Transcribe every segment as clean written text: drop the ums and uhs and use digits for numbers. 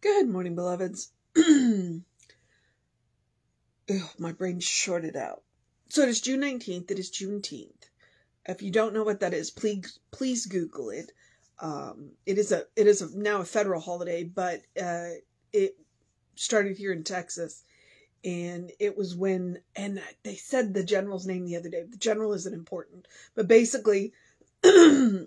Good morning, beloveds. Ew, my brain's shorted out. So it is June 19th. It is Juneteenth. If you don't know what that is, please Google it. It is now a federal holiday, but it started here in Texas, and it was when, and they said the general's name the other day. The general isn't important, but basically, a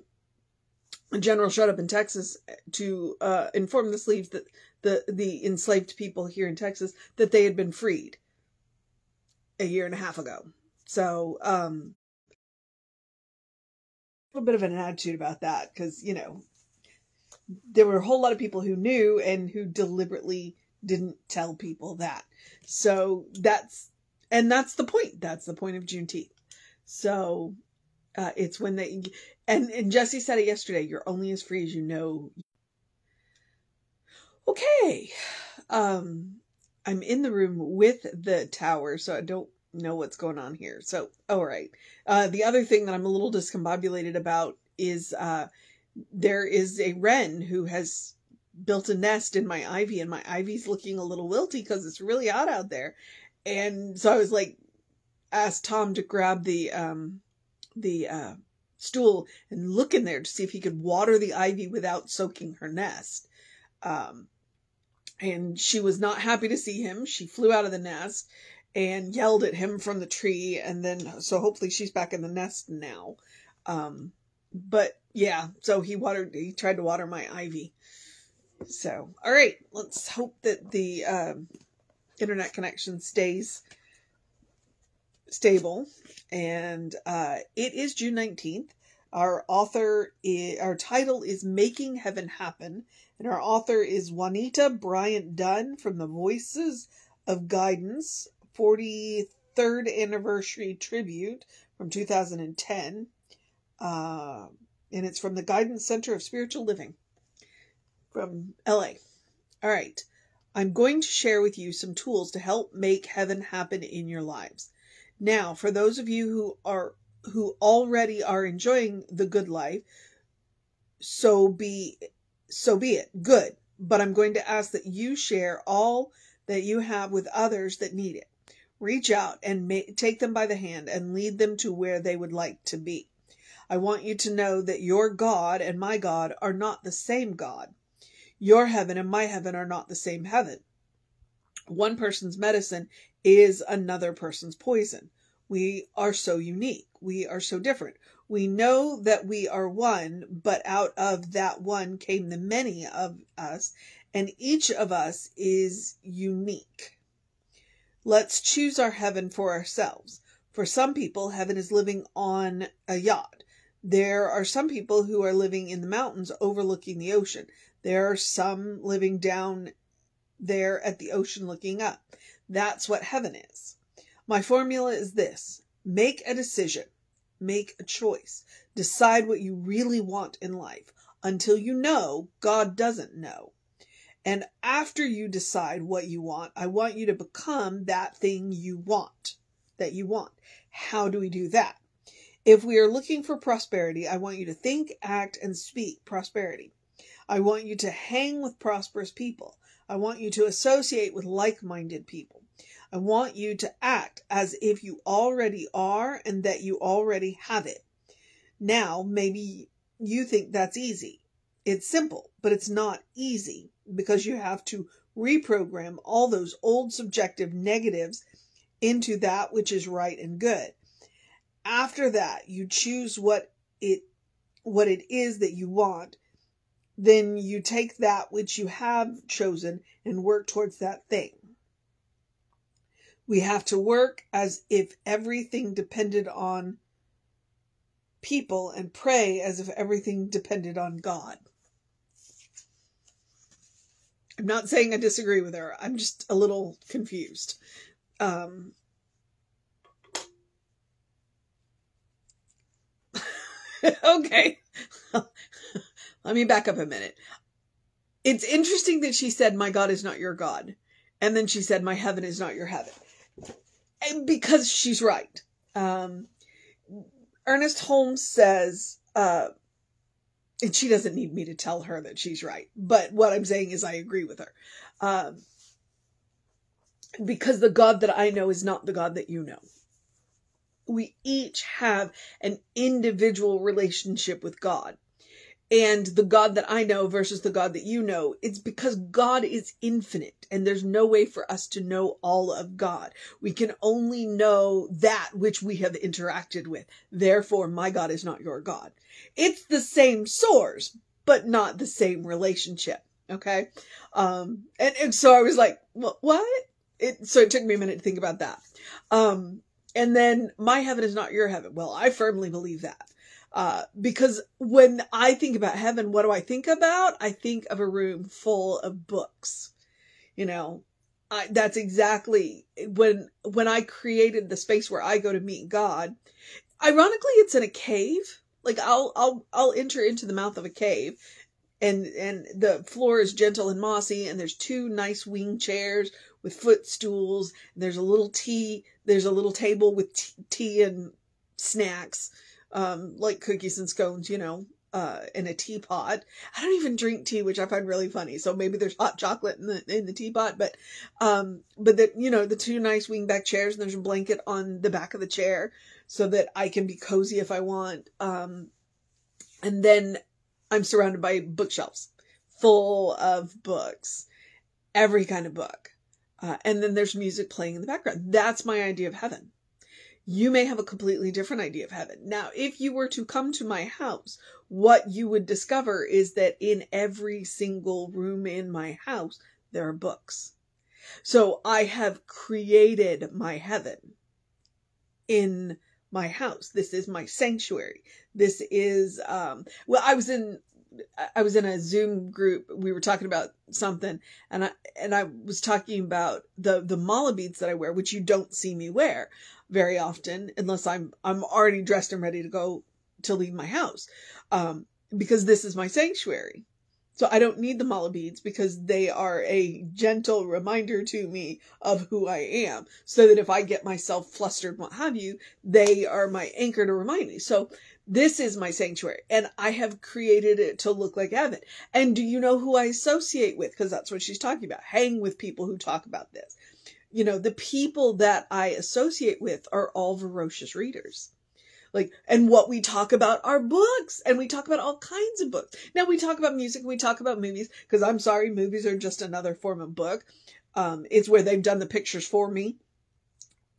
general showed up in Texas to inform the slaves that the enslaved people here in Texas that they had been freed a year and a half ago. So a little bit of an attitude about that, because there were a whole lot of people who knew and who deliberately didn't tell people that. So that's the point. That's the point of Juneteenth. So it's when they, and Jesse said it yesterday, you're only as free as you know. Okay. I'm in the room with the tower, so I don't know what's going on here. So, all right. The other thing that I'm a little discombobulated about is there is a wren who has built a nest in my ivy, and my ivy's looking a little wilty because it's really hot out there. And so I was like, asked Tom to grab the stool and look in there to see if he could water the ivy without soaking her nest. And she was not happy to see him. She flew out of the nest and yelled at him from the tree. And then, so hopefully she's back in the nest now. But yeah, so he tried to water my ivy. So, all right, let's hope that the internet connection stays stable. And it is June 19th. Our title is Making Heaven Happen, and our author is Juanita Bryant-Dunn from the Voices of Guidance 43rd Anniversary Tribute from 2010. And it's from the Guidance Center of Spiritual Living from LA. All right. I'm going to share with you some tools to help make heaven happen in your lives. Now, for those of you who already are enjoying the good life, so be it. Good. But I'm going to ask that you share all that you have with others that need it. Reach out and take them by the hand and lead them to where they would like to be. I want you to know that your God and my God are not the same God. Your heaven and my heaven are not the same heaven. One person's medicine is another person's poison. We are so unique. We are so different. We know that we are one, but out of that one came the many of us, and each of us is unique. Let's choose our heaven for ourselves. For some people, heaven is living on a yacht. There are some people who are living in the mountains overlooking the ocean. There are some living down there at the ocean looking up. That's what heaven is. My formula is this: make a decision, make a choice, decide what you really want in life. Until you know, God doesn't know. And after you decide what you want, I want you to become that thing you want, How do we do that? If we are looking for prosperity, I want you to think, act, and speak prosperity. I want you to hang with prosperous people. I want you to associate with like-minded people. I want you to act as if you already are and that you already have it. Now, maybe you think that's easy. It's simple, but it's not easy because you have to reprogram all those old subjective negatives into that which is right and good. After that, you choose what it is that you want. Then you take that which you have chosen and work towards that thing. We have to work as if everything depended on people and pray as if everything depended on God. I'm not saying I disagree with her. I'm just a little confused. Okay. Let me back up a minute. It's interesting that she said, my God is not your God. And then she said, my heaven is not your heaven. And because she's right. Ernest Holmes says, and she doesn't need me to tell her that she's right. But what I'm saying is I agree with her. Because the God that I know is not the God that you know. We each have an individual relationship with God. And the God that I know versus the God that you know, it's because God is infinite and there's no way for us to know all of God. We can only know that which we have interacted with. Therefore, my God is not your God. It's the same source, but not the same relationship. Okay. And so I was like, what? So it took me a minute to think about that. And then my heaven is not your heaven. Well, I firmly believe that. Because when I think about heaven, what do I think about? I think of a room full of books. You know, that's exactly when I created the space where I go to meet God. Ironically, it's in a cave. Like I'll enter into the mouth of a cave, and the floor is gentle and mossy, and there's 2 nice wing chairs with footstools. And there's a little table with tea and snacks. Like cookies and scones, you know, in a teapot. I don't even drink tea, which I find really funny. So maybe there's hot chocolate in the teapot, but that, you know, the 2 nice wingback chairs, and there's a blanket on the back of the chair so that I can be cozy if I want. And then I'm surrounded by bookshelves full of books, every kind of book. And then there's music playing in the background. That's my idea of heaven. You may have a completely different idea of heaven. Now, if you were to come to my house, what you would discover is that in every single room in my house, there are books. So I have created my heaven in my house. This is my sanctuary. This is, well, I was in a Zoom group. We were talking about something, and I was talking about the mala beads that I wear, which you don't see me wear very often unless I'm already dressed and ready to go to leave my house. Because this is my sanctuary. So I don't need the mala beads because they are a gentle reminder to me of who I am. So that if I get myself flustered, what have you, they are my anchor to remind me. So this is my sanctuary, and I have created it to look like heaven. And do you know who I associate with? Because that's what she's talking about. Hang with people who talk about this. You know, the people that I associate with are all voracious readers. Like, and what we talk about are books, and we talk about all kinds of books. Now we talk about music, and we talk about movies, because I'm sorry, movies are just another form of book. It's where they've done the pictures for me.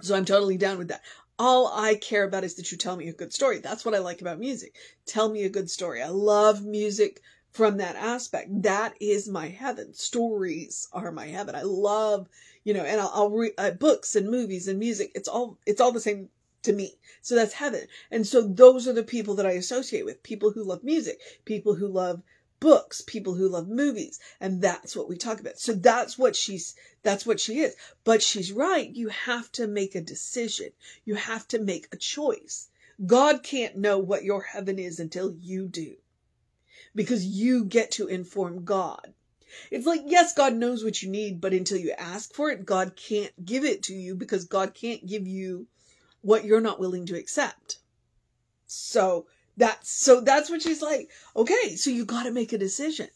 So I'm totally down with that. All I care about is that you tell me a good story. That's what I like about music. Tell me a good story. I love music from that aspect. That is my heaven. Stories are my heaven. I love, you know, and I'll read books and movies and music. It's all the same to me. So that's heaven. And so those are the people that I associate with. People who love music, people who love books, people who love movies. And that's what we talk about. So that's what she is. But she's right. You have to make a decision. You have to make a choice. God can't know what your heaven is until you do. Because you get to inform God. It's like, yes, God knows what you need, but until you ask for it, God can't give it to you because God can't give you what you're not willing to accept. So that's what she's like. Okay, so you got to make a decision.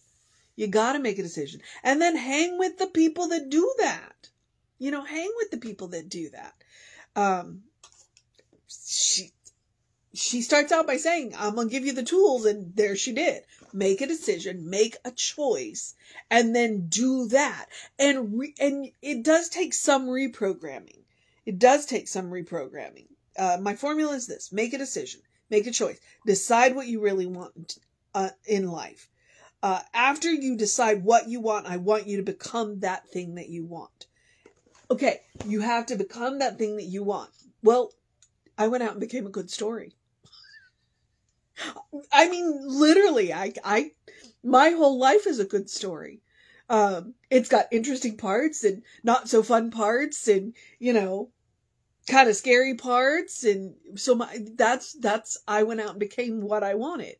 You got to make a decision. And then hang with the people that do that. You know, hang with the people that do that. She starts out by saying, I'm going to give you the tools. And there she did. Make a decision, make a choice, and then do that. And it does take some reprogramming. It does take some reprogramming. My formula is this: make a decision, make a choice, decide what you really want in life. After you decide what you want, I want you to become that thing that you want. Okay, you have to become that thing that you want. Well, I went out and became a good story. I mean, literally, my whole life is a good story. It's got interesting parts and not so fun parts and, you know, kind of scary parts. And so I went out and became what I wanted.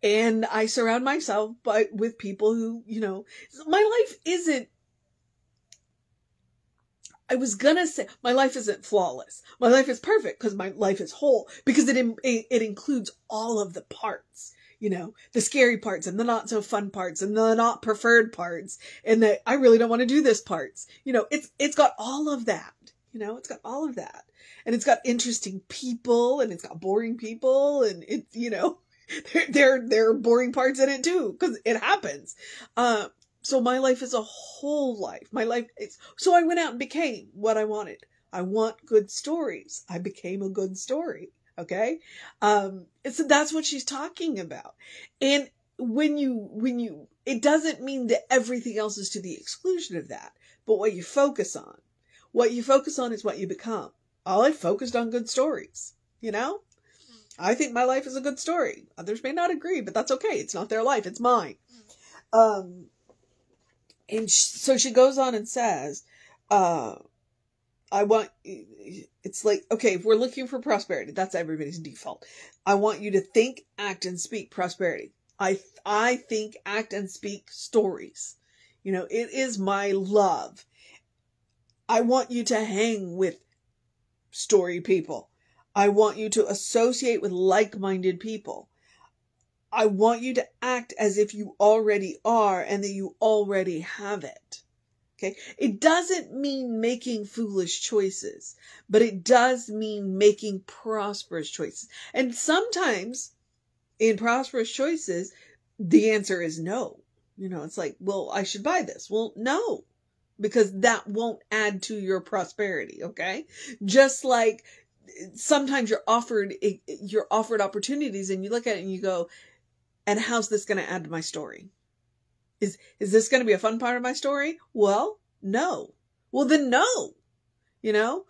And I surround myself with people who, you know, my life isn't, I was gonna say my life isn't flawless. My life is perfect because my life is whole, because it includes all of the parts. you know, the scary parts and the not so fun parts and the not preferred parts and the I really don't want to do this parts. You know, it's got all of that. You know, it's got all of that. And it's got interesting people and it's got boring people and it's, you know, there are boring parts in it too, because it happens. So my life is a whole life. My life is, so I went out and became what I wanted. I want good stories. I became a good story. Okay. So that's what she's talking about. And when you, it doesn't mean that everything else is to the exclusion of that, but what you focus on is what you become. I focused on good stories, you know? I think my life is a good story. Others may not agree, but that's okay. It's not their life. It's mine. And so she goes on and says, it's like, okay, if we're looking for prosperity, that's everybody's default. I want you to think, act, and speak prosperity. I think, act, and speak stories. You know, it is my love. I want you to hang with story people. I want you to associate with like-minded people. I want you to act as if you already are and that you already have it. Okay. It doesn't mean making foolish choices, but it does mean making prosperous choices. And sometimes in prosperous choices, the answer is no. You know, it's like, well, I should buy this. Well, no, because that won't add to your prosperity. Okay. Just like sometimes you're offered opportunities and you look at it and you go, and how's this going to add to my story? Is this going to be a fun part of my story? Well, no. Well, then no. You know,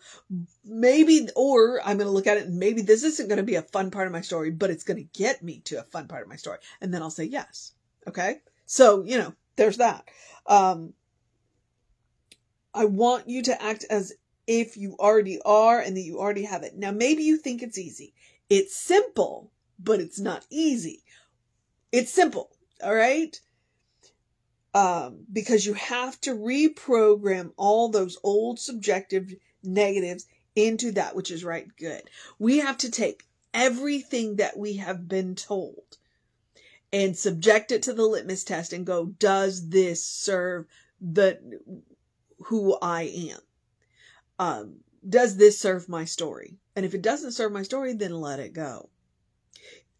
maybe, or I'm going to look at it and maybe this isn't going to be a fun part of my story, but it's going to get me to a fun part of my story. And then I'll say yes. Okay. So, you know, there's that. I want you to act as if you already are and that you already have it. Now, maybe you think it's easy. It's simple, but it's not easy. It's simple, all right? Because you have to reprogram all those old subjective negatives into that which is right, good. We have to take everything that we have been told and subject it to the litmus test and go, does this serve who I am? Does this serve my story? And if it doesn't serve my story, then let it go.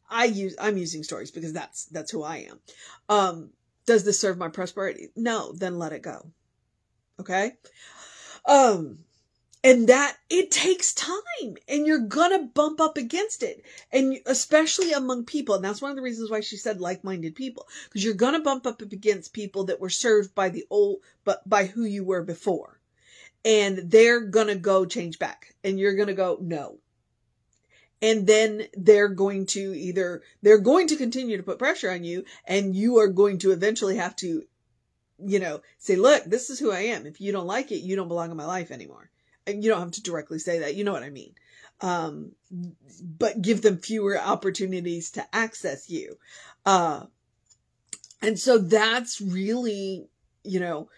I'm using stories because that's who I am. Does this serve my prosperity? No, then let it go. Okay. And that it takes time and you're gonna bump up against it. And especially among people. And that's one of the reasons why she said like-minded people, because you're gonna bump up against people that were served by by who you were before. And they're gonna go change back and you're gonna go, no. And then they're going to continue to put pressure on you and you are going to eventually have to, you know, say, look, this is who I am. If you don't like it, you don't belong in my life anymore. And you don't have to directly say that. You know what I mean? But give them fewer opportunities to access you. And so that's really, you know,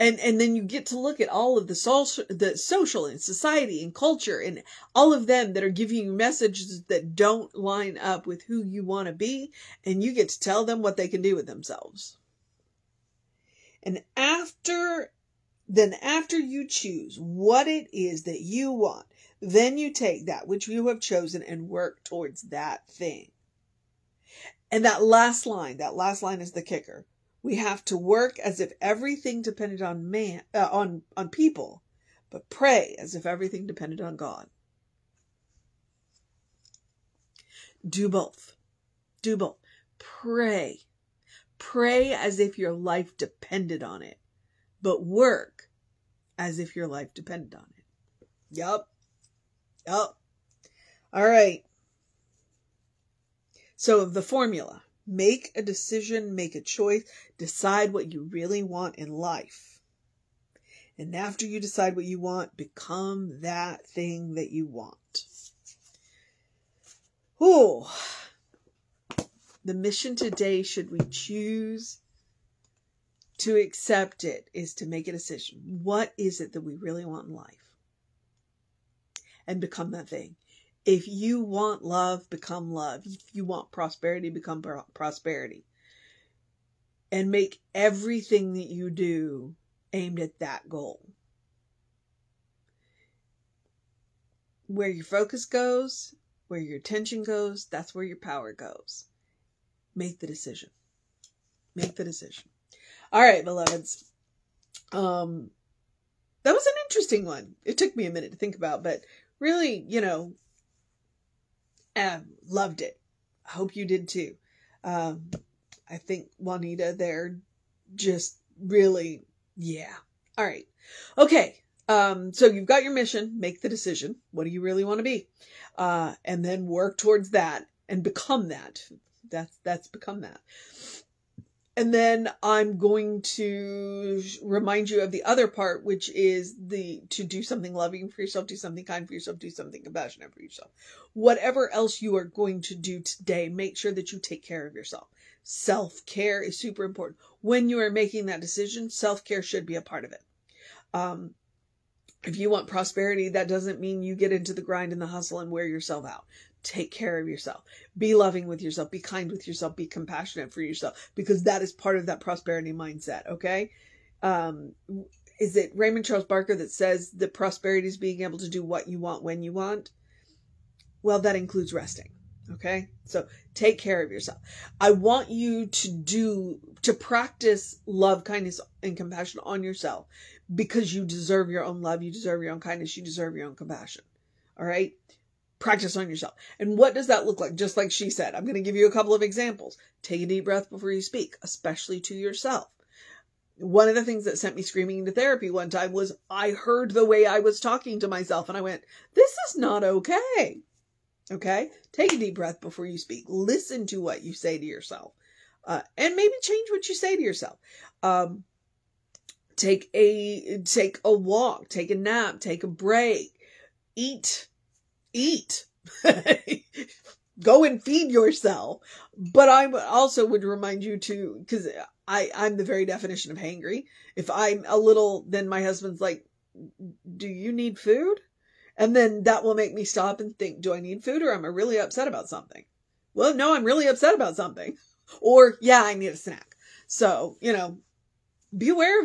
and then you get to look at all of the social and society and culture and all of them that are giving you messages that don't line up with who you want to be. And you get to tell them what they can do with themselves. And after you choose what it is that you want, then you take that which you have chosen and work towards that thing. And that last line is the kicker. We have to work as if everything depended on on people, but pray as if everything depended on God. Do both. Do both. Pray. Pray as if your life depended on it, but work as if your life depended on it. Yup. All right. So the formula. Make a decision, make a choice, decide what you really want in life. And after you decide what you want, become that thing that you want. Ooh. The mission today, should we choose to accept it, is to make a decision. What is it that we really want in life? And become that thing. If you want love, become love. If you want prosperity, become prosperity. And make everything that you do aimed at that goal. Where your focus goes, where your attention goes, that's where your power goes. Make the decision. Make the decision. All right, beloveds. That was an interesting one. It took me a minute to think about, but really, loved it. I hope you did too. I think Juanita there just really, yeah. All right. Okay. So you've got your mission, make the decision. What do you really want to be? And then work towards that and become that. That's become that. And then I'm going to remind you of the other part, which is to do something loving for yourself, do something kind for yourself, do something compassionate for yourself. Whatever else you are going to do today, make sure that you take care of yourself. Self-care is super important. When you are making that decision, self-care should be a part of it. If you want prosperity, that doesn't mean you get into the grind and the hustle and wear yourself out. Take care of yourself. Be loving with yourself. Be kind with yourself. Be compassionate for yourself, because that is part of that prosperity mindset. Okay. Is it Raymond Charles Barker that says that prosperity is being able to do what you want when you want? Well, that includes resting. Okay. So take care of yourself. I want you to practice love, kindness, and compassion on yourself, because you deserve your own love. You deserve your own kindness. You deserve your own compassion. All right. Practice on yourself. And what does that look like? Just like she said, I'm going to give you a couple of examples. Take a deep breath before you speak, especially to yourself. One of the things that sent me screaming into therapy one time was I heard the way I was talking to myself and I went, this is not okay. Okay. Take a deep breath before you speak. Listen to what you say to yourself. And maybe change what you say to yourself. Take a walk, take a nap, take a break, eat, go and feed yourself. But I also would remind you to, because I'm the very definition of hangry. If I'm a little, then my husband's like, do you need food? And then that will make me stop and think, do I need food, or am I really upset about something? Well, no, I'm really upset about something. Or, yeah, I need a snack. So, be aware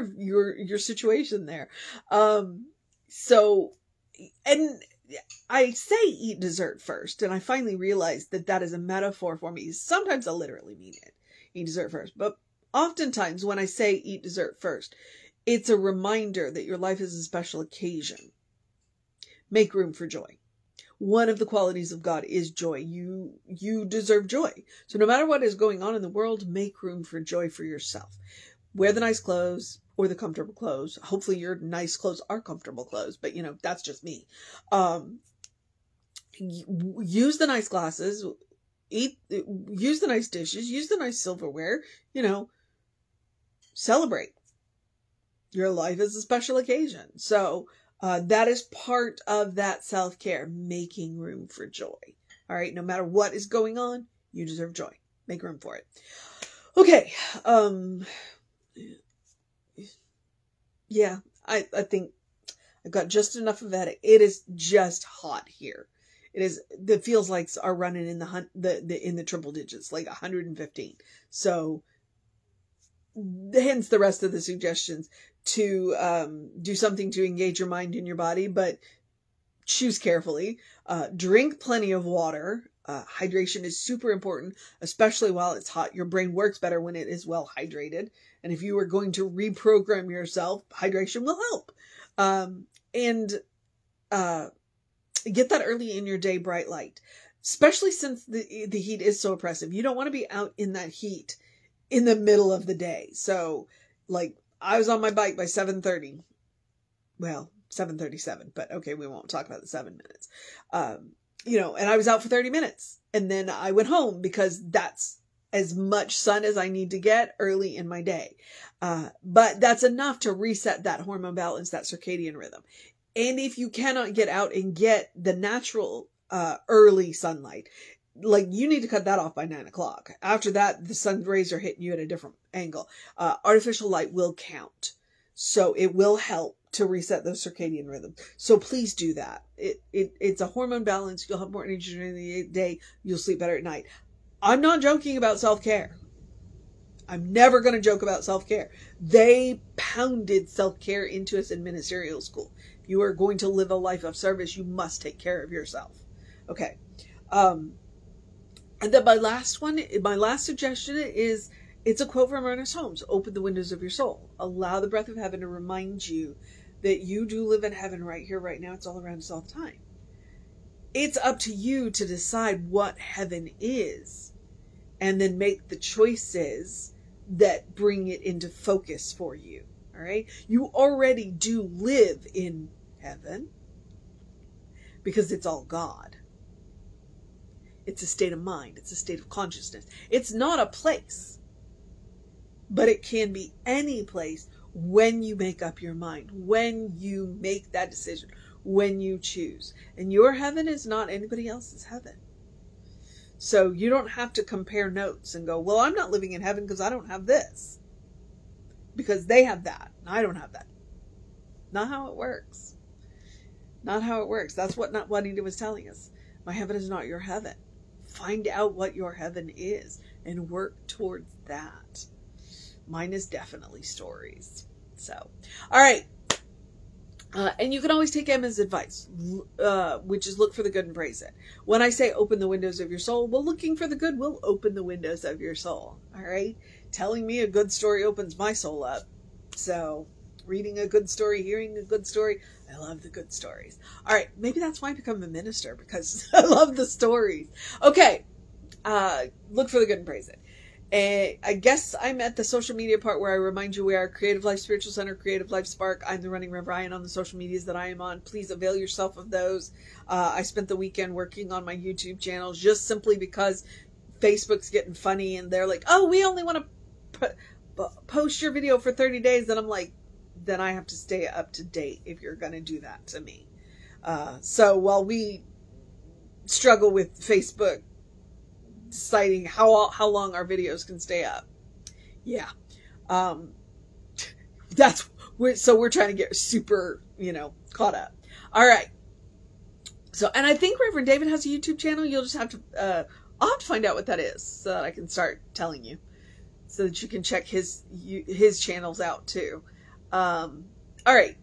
of your situation there. And I say eat dessert first, and I finally realized that is a metaphor for me. Sometimes I literally mean it. Eat dessert first. But oftentimes when I say eat dessert first, it's a reminder that your life is a special occasion. Make room for joy. One of the qualities of God is joy. You deserve joy. So no matter what is going on in the world, make room for joy for yourself. Wear the nice clothes or the comfortable clothes. Hopefully your nice clothes are comfortable clothes, but that's just me. Use the nice glasses, use the nice dishes, use the nice silverware, celebrate. Your life is a special occasion. So, that is part of that self-care, making room for joy. All right. No matter what is going on, you deserve joy. Make room for it. Okay. Yeah, I think I've got just enough of that. It is just hot here. It feels like are running in the triple digits, like 115. So hence the rest of the suggestions to do something to engage your mind and your body, but choose carefully. Drink plenty of water. Hydration is super important, especially while it's hot. Your brain works better when it is well hydrated. And if you are going to reprogram yourself, hydration will help. And get that early in your day bright light, especially since the heat is so oppressive. You don't want to be out in that heat in the middle of the day. So like I was on my bike by 7:30. Well, 7:37, but okay, we won't talk about the 7 minutes. And I was out for 30 minutes and then I went home because that's as much sun as I need to get early in my day. But that's enough to reset that hormone balance, that circadian rhythm. And if you cannot get out and get the natural, early sunlight, like you need to cut that off by 9 o'clock. After that, the sun rays are hitting you at a different angle. Artificial light will count. So it will help to reset those circadian rhythms. So please do that. It's a hormone balance. You'll have more energy during the day. You'll sleep better at night. I'm not joking about self-care. I'm never going to joke about self-care. They pounded self-care into us in ministerial school. If you are going to live a life of service, you must take care of yourself. Okay. And then my last suggestion is, it's a quote from Ernest Holmes: open the windows of your soul. Allow the breath of heaven to remind you that you do live in heaven right here, right now. It's all around us all the time. It's up to you to decide what heaven is and then make the choices that bring it into focus for you. All right. You already do live in heaven because it's all God. It's a state of mind. It's a state of consciousness. It's not a place, but it can be any place when you make up your mind, when you make that decision, when you choose. And your heaven is not anybody else's heaven. So you don't have to compare notes and go, well, I'm not living in heaven because I don't have this. Because they have that, and I don't have that. Not how it works. Not how it works. That's what Juanita was telling us. My heaven is not your heaven. Find out what your heaven is and work towards that. Mine is definitely stories. So, all right. And you can always take Emma's advice, which is look for the good and praise it. When I say open the windows of your soul, well, looking for the good will open the windows of your soul. All right. Telling me a good story opens my soul up. So reading a good story, hearing a good story, I love the good stories. All right. Maybe that's why I become a minister, because I love the stories. Okay. Look for the good and praise it. I guess I'm at the social media part where I remind you we are Creative Life Spiritual Center, Creative Life Spark. I'm the running Rev Ryan on the social medias that I am on. Please avail yourself of those. I spent the weekend working on my YouTube channel just simply because Facebook's getting funny and they're like, oh, we only want to post your video for 30 days. And I'm like, then I have to stay up to date if you're going to do that to me. So while we struggle with Facebook deciding how long our videos can stay up. Yeah. So we're trying to get super, caught up. All right. So, and I think Reverend David has a YouTube channel. You'll just have to, I'll have to find out what that is so that I can start telling you so that you can check his channels out too. All right.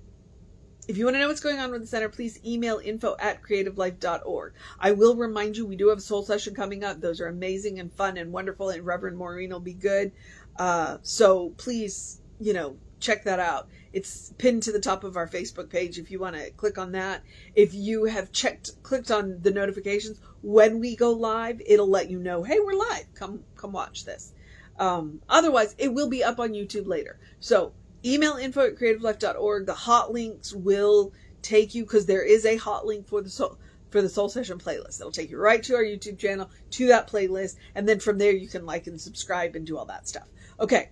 If you want to know what's going on with the center, please email info@creativelife.org. I will remind you, we do have a soul session coming up. Those are amazing and fun and wonderful, and Reverend Maureen will be good. So please, check that out. It's pinned to the top of our Facebook page if you want to click on that. If you have clicked on the notifications, when we go live, it'll let you know, hey, we're live. Come watch this. Otherwise, it will be up on YouTube later. So email info@creativelife.org. The hot links will take you, because there is a hot link for the soul session playlist. It'll take you right to our YouTube channel, to that playlist, and then from there you can like and subscribe and do all that stuff. Okay.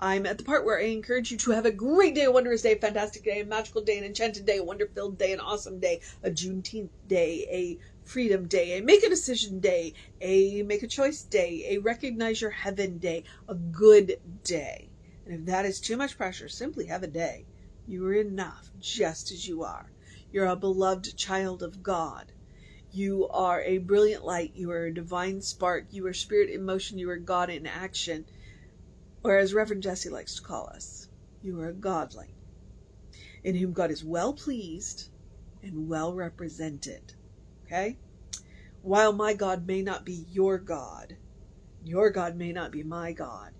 I'm at the part where I encourage you to have a great day, a wondrous day, a fantastic day, a magical day, an enchanted day, a wonder-filled day, an awesome day, a Juneteenth day, a freedom day, a make a decision day, a make a choice day, a recognize your heaven day, a good day. And if that is too much pressure, simply have a day. You are enough just as you are. You're a beloved child of God. You are a brilliant light. You are a divine spark. You are spirit in motion. You are God in action. Or as Reverend Jesse likes to call us, you are a godling, in whom God is well pleased and well represented. Okay? While my God may not be your God may not be my God,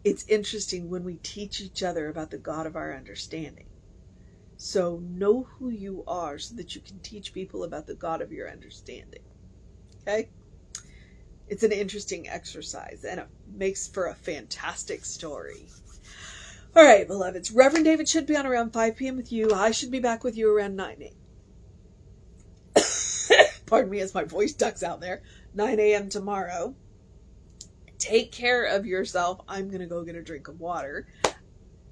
it's interesting when we teach each other about the God of our understanding. So know who you are so that you can teach people about the God of your understanding. Okay? It's an interesting exercise, and it makes for a fantastic story. All right, beloveds. Reverend David should be on around 5 p.m. with you. I should be back with you around 9 a.m. Pardon me as my voice ducks out there. 9 a.m. tomorrow. Take care of yourself. I'm going to go get a drink of water.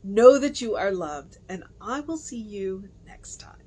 Know that you are loved, and I will see you next time.